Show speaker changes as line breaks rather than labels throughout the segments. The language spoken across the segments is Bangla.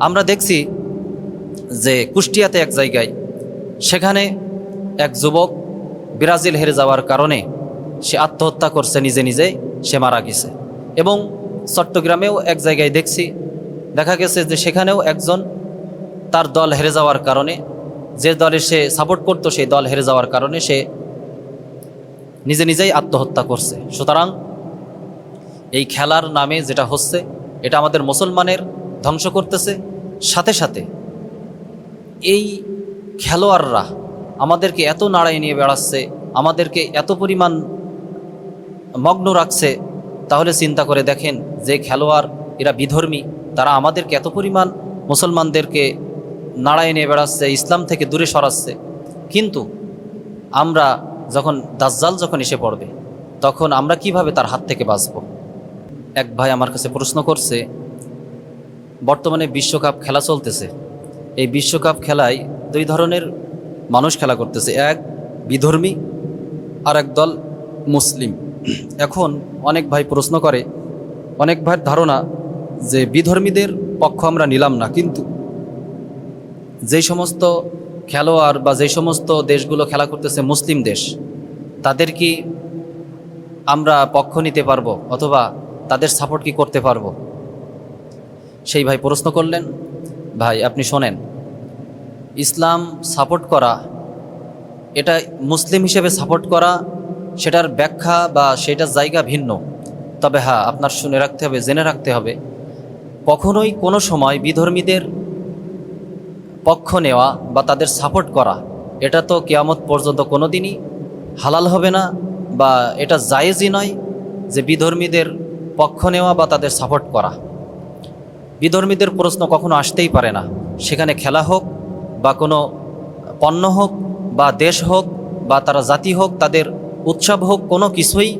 আমরা দেখছি যে কুষ্টিয়াতে এক জায়গায় সেখানে এক যুবক ব্রাজিল হেরে যাওয়ার কারণে সে আত্মহত্যা করছে, নিজে নিজে সে মারা গেছে। এবং চট্টগ্রামেও এক জায়গায় দেখা গেছে যে সেখানেও একজন তার দল হেরে যাওয়ার কারণে, যে দলে সে সাপোর্ট করতো সেই দল হেরে যাওয়ার কারণে সে নিজে নিজেই আত্মহত্যা করছে। সুতরাং এই খেলার নামে যেটা হচ্ছে এটা আমাদের মুসলমানের ধ্বংস করতেছে। সাথে সাথে এই খেলোয়াড়রা আমাদেরকে এত নাড়াই নিয়ে বেড়াচ্ছে, আমাদেরকে এত পরিমাণ মগ্ন রাখছে। তাহলে চিন্তা করে দেখেন যে খেলোয়াড় এরা বিধর্মী, তারা আমাদেরকে এত পরিমাণ মুসলমানদেরকে নাড়াই নিয়ে বেড়াচ্ছে, ইসলাম থেকে দূরে সরাচ্ছে। কিন্তু আমরা দাজ্জাল যখন এসে পড়বে তখন আমরা কিভাবে তার হাত থেকে বাঁচব? এক ভাই আমার কাছে প্রশ্ন করছে, বর্তমানে বিশ্বকাপ খেলা চলতেছে, এই বিশ্বকাপ খেলায় দুই ধরনের মানুষ খেলা করতেছে, এক বিধর্মী আর এক দল মুসলিম। এখন অনেক ভাই প্রশ্ন করে, অনেক ভাইয়ের ধারণা যে বিধর্মীদের পক্ষ আমরা নিলাম না, কিন্তু যেই সমস্ত খেলোয়াড় বা যেই সমস্ত দেশগুলো খেলা করতেছে মুসলিম দেশ, তাদের কি আমরা পক্ষ নিতে পারবো অথবা তাদের সাপোর্ট কি করতে পারবো? সেই ভাই প্রশ্ন করলেন, ভাই আপনি শোনেন, ইসলাম সাপোর্ট করা, এটা মুসলিম হিসেবে সাপোর্ট করা, সেটার ব্যাখ্যা বা সেটার জায়গা ভিন্ন। তবে হ্যাঁ, আপনার শুনে রাখতে হবে, জেনে রাখতে হবে, কখনোই কোনো সময় বিধর্মীদের পক্ষ নেওয়া বা তাদের সাপোর্ট করা এটা তো কিয়ামত পর্যন্ত কোনো দিনই হালাল হবে না, বা এটা জায়েজই নয় যে বিধর্মীদের পক্ষ নেওয়া বা তাদের সাপোর্ট করা। বিধর্মীদের প্রশ্ন কখনো আসতেই পারে না। সেখানে খেলা হোক বা কোনো পণ্য হোক বা দেশ হোক বা তারা জাতি হোক, তাদের উৎসব হোক, কোনো কিছুই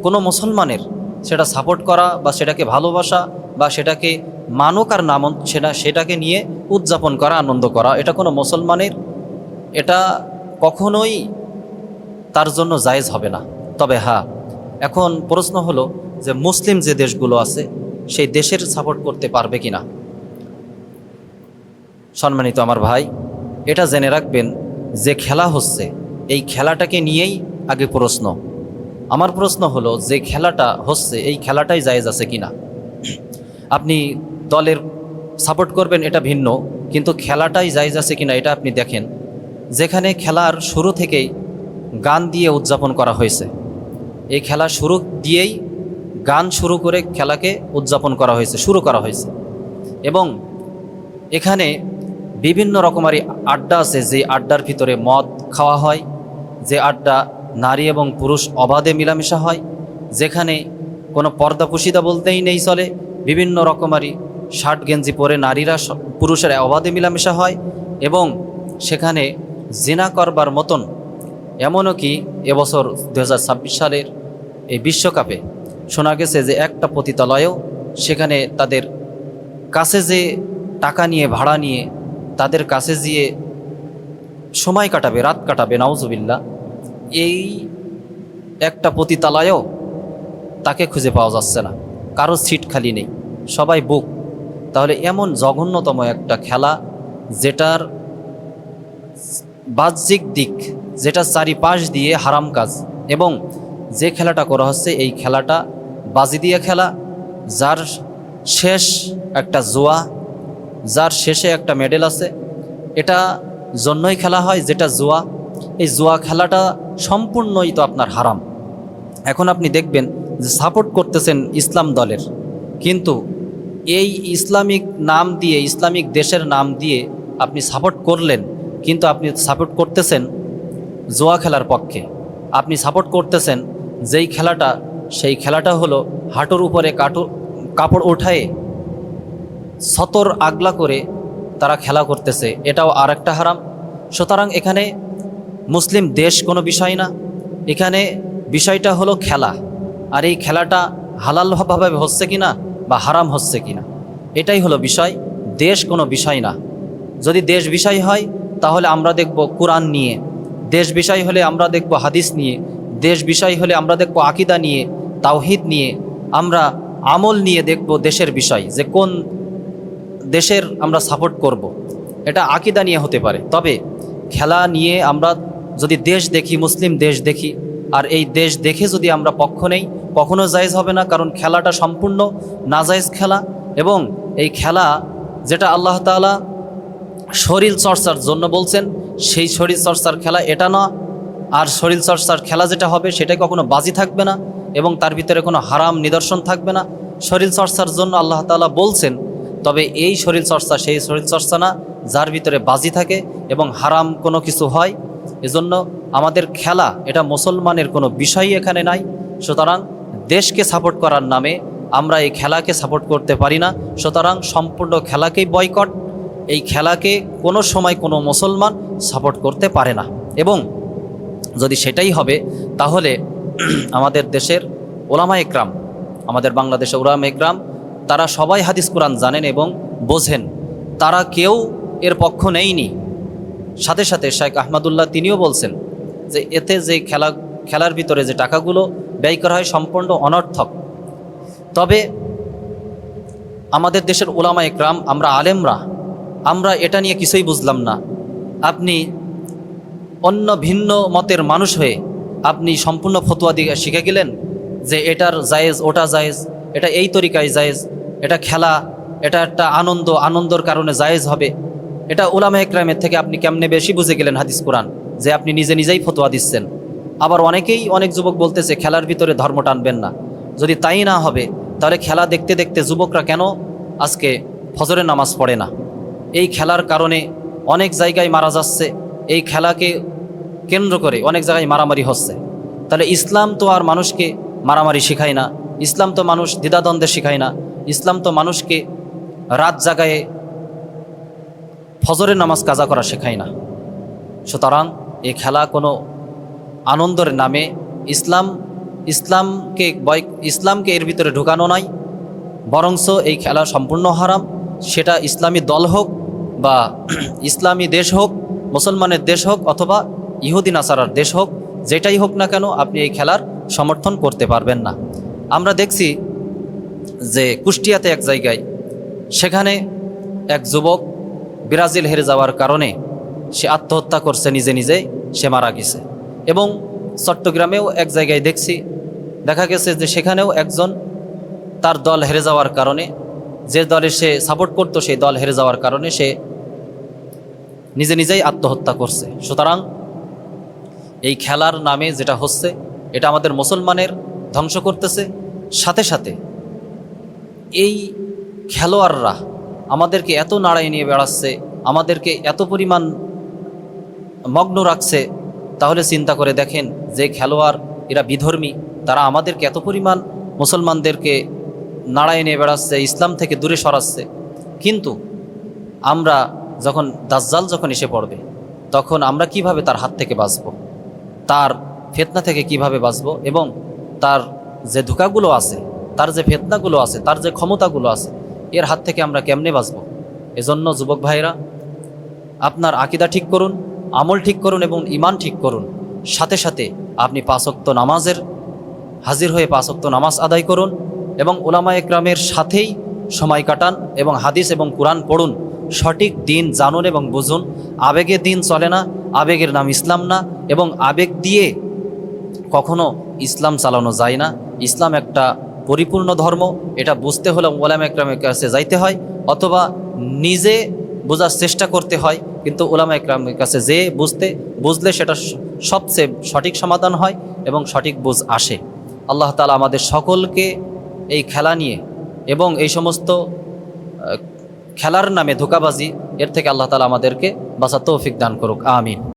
কোনো মুসলমানের সেটা সাপোর্ট করা বা সেটাকে ভালোবাসা বা সেটাকে মানুক আর নাম সেটাকে নিয়ে উদযাপন করা, আনন্দ করা, এটা কোনো মুসলমানের এটা কখনোই তার জন্য জায়েজ হবে না। তবে হ্যাঁ, এখন প্রশ্ন হলো যে মুসলিম যে দেশগুলো আছে সেই দেশের সাপোর্ট করতে পারবে কিনা। সম্মানিত আমার ভাই, এটা জেনে রাখবেন যে খেলা হচ্ছে এই খেলাটাকে নিয়েই আগে প্রশ্ন। আমার প্রশ্ন হলো যে খেলাটা হচ্ছে এই খেলাটাই জায়েজ আছে কিনা। আপনি দলের সাপোর্ট করবেন এটা ভিন্ন, কিন্তু খেলাটাই জায়েজ আছে কিনা এটা আপনি দেখেন। যেখানে খেলার শুরু থেকেই গান দিয়ে উদযাপন করা হয়েছে, এই খেলা শুরু দিয়েই গান শুরু করে খেলাকে উদযাপন করা হয়েছে, শুরু করা হয়েছে। এবং এখানে বিভিন্ন রকমারি আড্ডা আছে, যে আড্ডার ভিতরে মদ খাওয়া হয়, যে আড্ডা নারী এবং পুরুষ অবাধে মিলামেশা হয়, যেখানে কোনো পর্দাপুশিদা বলতেই নেই চলে, বিভিন্ন রকমারি শার্ট গেঞ্জি পরে নারীরা পুরুষের অবাধে মিলামেশা হয়। এবং সেখানে জিনা করবার মতন, এমনও কি এবছর 2026 সালের এই বিশ্বকাপে শোনা গেছে যে একটা পতিতালয়েও সেখানে তাদের কাছে যে টাকা নিয়ে ভাড়া নিয়ে তাদের কাছে গিয়ে সময় কাটাবে, রাত কাটাবে, নাউজুবিল্লাহ, এই একটা পতিতালয়েও তাকে খুঁজে পাওয়া যাচ্ছে না, কারো সিট খালি নেই, সবাই বুক। তাহলে এমন জঘন্যতম একটা খেলা, যেটার বাহ্যিক দিক, যেটা চারিপাশ দিয়ে হারাম কাজ, এবং যে খেলাটা করা হচ্ছে এই খেলাটা বাজি দিয়ে খেলা, যার শেষ একটা জুয়া, যার শেষে একটা মেডেল আছে, এটা জন্যই খেলা হয় যেটা জুয়া। এই জুয়া খেলাটা সম্পূর্ণই তো আপনার হারাম। এখন আপনি দেখবেন যে সাপোর্ট করতেছেন ইসলাম দলের, কিন্তু এই ইসলামিক নাম দিয়ে, ইসলামিক দেশের নাম দিয়ে আপনি সাপোর্ট করলেন, কিন্তু আপনি সাপোর্ট করতেছেন জুয়া খেলার পক্ষে। আপনি সাপোর্ট করতেছেন যেই খেলাটা, সেই খেলাটা হলো হাঁটুর উপরে কাপড় ওঠায়ে সতর আগলা করে তারা খেলা করতেছে, এটাও আর একটা হারাম। সুতরাং এখানে মুসলিম দেশ কোনো বিষয় না, এখানে বিষয়টা হলো খেলা। আর এই খেলাটা হালালভাবে হচ্ছে কিনা বা হারাম হচ্ছে কিনা, এটাই হলো বিষয়, দেশ কোনো বিষয় না। যদি দেশ বিষয় হয় তাহলে আমরা দেখব কোরআন নিয়ে, দেশ বিষয় হলে আমরা দেখব হাদিস নিয়ে, দেশ বিষয় হলে আমরা দেখব আকীদা নিয়ে, তাওহীদ নিয়ে, আমরা আমল নিয়ে দেখব দেশের বিষয়, যে কোন দেশের আমরা সাপোর্ট করব, এটা আকিদা নিয়ে হতে পারে। তবে খেলা নিয়ে আমরা যদি দেশ দেখি, মুসলিম দেশ দেখি, আর এই দেশ দেখে যদি আমরা পক্ষ নেই, কখনো জায়েজ হবে না। কারণ খেলাটা সম্পূর্ণ নাজায়েজ খেলা, এবং এই খেলা যেটা আল্লাহ তাআলা শরীর চর্চার জন্য বলছেন, সেই শরীর চর্চার খেলা এটা না। আর শরীর চর্চার খেলা যেটা হবে সেটাই কখনো বাজি থাকবে না, এবং তার ভিতরে কোনো হারাম নিদর্শন থাকবে না। শরীর চর্চার জন্য আল্লাহ তাআলা বলছেন, তবে এই শরীর চর্চা সেই শরীর চর্চা না যার ভিতরে বাজি থাকে এবং হারাম কোনো কিছু হয়। এজন্য আমাদের খেলা এটা মুসলমানের কোনো বিষয়ই এখানে নাই। সুতরাং দেশকে সাপোর্ট করার নামে আমরা এই খেলাকে সাপোর্ট করতে পারি না। সুতরাং সম্পূর্ণ খেলাকেই বয়কট। এই খেলাকে কোনো সময় কোনো মুসলমান সাপোর্ট করতে পারে না। এবং যদি সেটাই হবে তাহলে আমাদের দেশের ওলামা একরাম, আমাদের বাংলাদেশের ওলামা একরাম, তারা সবাই হাদিস কোরআন জানেন এবং বোঝেন, তারা কেউ এর পক্ষ নেয়নি। সাথে সাথে শেখ আহমদুল্লাহ তিনিও বলছেন যে এতে যে খেলার ভিতরে যে টাকাগুলো ব্যয় করা হয় সম্পূর্ণ অনর্থক। তবে আমাদের দেশের ওলামা একরাম, আমরা আলেমরা, আমরা এটা নিয়ে কিছুই বুঝলাম না। আপনি অন্য ভিন্ন মতের মানুষ হয়ে আপনি সম্পূর্ণ ফতোয়া দিয়ে শিখে গেলেন যে এটার জায়েজ, ওটা জায়েজ, এটা এই তরিকায় জায়েজ, এটা খেলা, এটা একটা আনন্দর কারণে জায়েজ হবে। এটা উলামা একরামের থেকে আপনি কেমনে বেশি বুঝে গেলেন হাদিস কোরআন, যে আপনি নিজেই ফতোয়া দিচ্ছেন। আবার অনেক যুবক বলতেছে খেলার ভিতরে ধর্ম টানবেন না। যদি তাই না হবে তাহলে খেলা দেখতে দেখতে যুবকরা কেন আজকে ফজরের নামাজ পড়ে না? এই খেলার কারণে অনেক জায়গায় মারা যাচ্ছে, এই খেলাকে কেন্দ্র করে অনেক জায়গায় মারামারি হচ্ছে। তাহলে ইসলাম তো আর মানুষকে মারামারি শেখায় না, ইসলাম তো মানুষ দ্বিধাদ্বন্দ্বে শেখায় না, ইসলাম তো মানুষকে রাত জাগায় ফজরের নামাজ কাজা করা শেখায় না। সুতরাং এই খেলা কোনো আনন্দের নামে ইসলামকে এর ভিতরে ঢুকানো নাই, বরঞ্চ এই খেলা সম্পূর্ণ হারাম। সেটা ইসলামী দল হোক বা ইসলামী দেশ হোক, মুসলমানের দেশ হোক, অথবা ইহুদি নাসারার দেশ হোক, যেটাই হোক না কেন আপনি এই খেলার সমর্থন করতে পারবেন না। আমরা দেখছি যে কুষ্টিয়াতে এক জায়গায়, সেখানে এক যুবক ব্রাজিল হেরে যাওয়ার কারণে সে আত্মহত্যা করছে, নিজে সে মারা গেছে। এবং চট্টগ্রামেও এক জায়গায় দেখা গেছে যে সেখানেও একজন তার দল হেরে যাওয়ার কারণে, যে দলে সে সাপোর্ট করতো সেই দল হেরে যাওয়ার কারণে সে নিজেই আত্মহত্যা করছে। সুতরাং এই খেলার নামে যেটা হচ্ছে এটা আমাদের মুসলমানের ধ্বংস করতেছে। সাথে সাথে এই খেলোয়াড়রা আমাদেরকে এত নাড়াই নিয়ে বেড়াচ্ছে, আমাদেরকে এত পরিমাণ মগ্ন রাখছে। তাহলে চিন্তা করে দেখেন, যে খেলোয়াড় এরা বিধর্মী, তারা আমাদেরকে এত পরিমাণ মুসলমানদেরকে নাড়াই নিয়ে বেড়াচ্ছে, ইসলাম থেকে দূরে সরাচ্ছে। কিন্তু আমরা যখন দাজ্জাল এসে পড়বে, তখন আমরা কিভাবে তার হাত থেকে বাঁচব, তার ফিতনা থেকে কিভাবে বাঁচব, এবং তার যে ধোঁকাগুলো আছে, তার যে ফিতনাগুলো আছে, তার যে ক্ষমতাগুলো আছে, এর হাত থেকে আমরা কেমনে বাঁচব? এজন্য যুবক ভাইরা, আপনার আকীদা ঠিক করুন, আমল ঠিক করুন এবং ঈমান ঠিক করুন। সাথে সাথে আপনি 5 ওয়াক্ত নামাজের হাজির হয়ে 5 ওয়াক্ত নামাজ আদায় করুন এবং উলামা একরামের সাথেই সময় কাটান এবং হাদিস এবং কোরআন পড়ুন। সঠিক দিন জানুন এবং বুঝুন। আবেগে দিন চলে না, আবেগের নাম ইসলাম না, এবং আবেগ দিয়ে কখনো ইসলাম চালানো যায় না। ইসলাম একটা পরিপূর্ণ ধর্ম, এটা বুঝতে হলে উলামা একরামের কাছে যাইতে হয়, অথবা নিজে বোঝার চেষ্টা করতে হয়। কিন্তু উলামা একরামের কাছে বুঝলে সেটা সবচেয়ে সঠিক সমাধান হয় এবং সঠিক বুঝ আসে। আল্লাহ তাআলা আমাদের সকলকে এই খেলা নিয়ে এবং এই সমস্ত খেলার নামে ধোঁকাবাজি, এর থেকে আল্লাহ তাআলা আমাদেরকে বাঁচার তৌফিক দান করুক। আমিন।